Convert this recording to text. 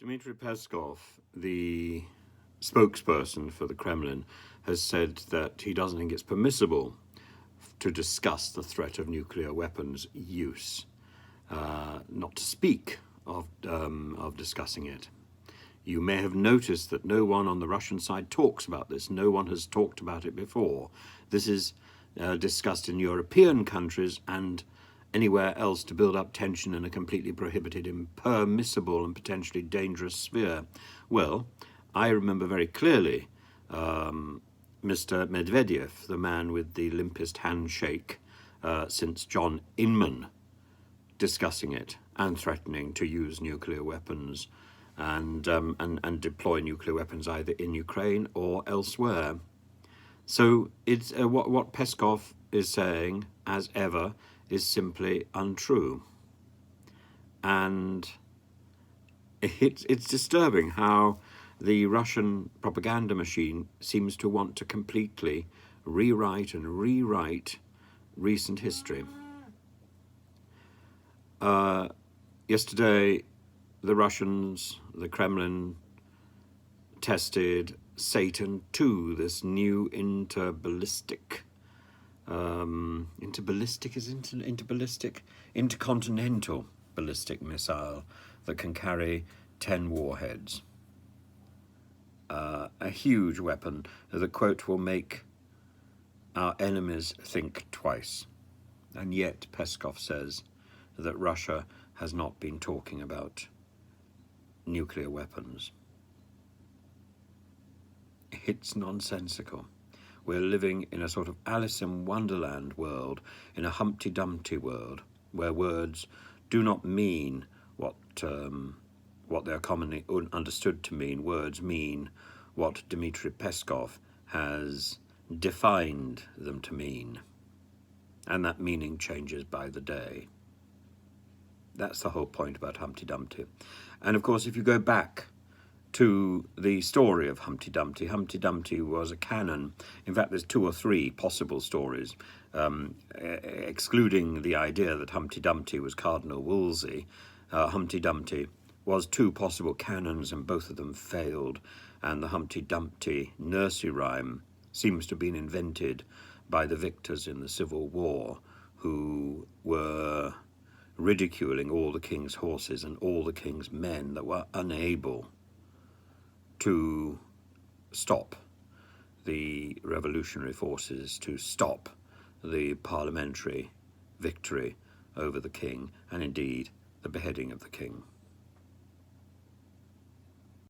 Dmitry Peskov, the spokesperson for the Kremlin, has said that he doesn't think it's permissible to discuss the threat of nuclear weapons use, not to speak of discussing it. You may have noticed that no one on the Russian side talks about this. No one has talked about it before. This is discussed in European countries and anywhere else to build up tension in a completely prohibited, impermissible and potentially dangerous sphere. Well, I remember very clearly Mr. Medveydev, the man with the limpest handshake since John Inman, discussing it and threatening to use nuclear weapons and deploy nuclear weapons either in Ukraine or elsewhere. So it's what Peskov is saying, as ever, is simply untrue. And it's disturbing how the Russian propaganda machine seems to want to completely rewrite recent history. Yesterday, the Russians, the Kremlin, tested Satan II, this new interballistic intercontinental ballistic missile that can carry 10 warheads. A huge weapon that, quote, will make our enemies think twice. And yet Peskov says that Russia has not been talking about nuclear weapons. It's nonsensical. We're living in a sort of Alice in Wonderland world, in a Humpty Dumpty world, where words do not mean what they're commonly understood to mean. Words mean what Dmitry Peskov has defined them to mean, and that meaning changes by the day. That's the whole point about Humpty Dumpty. And of course, if you go back to the story of Humpty Dumpty, Humpty Dumpty was a canon. In fact, there's 2 or 3 possible stories, excluding the idea that Humpty Dumpty was Cardinal Wolsey. Humpty Dumpty was 2 possible canons, and both of them failed. And the Humpty Dumpty nursery rhyme seems to have been invented by the victors in the Civil War, who were ridiculing all the king's horses and all the king's men that were unable to stop the revolutionary forces, to stop the parliamentary victory over the king, and indeed the beheading of the king.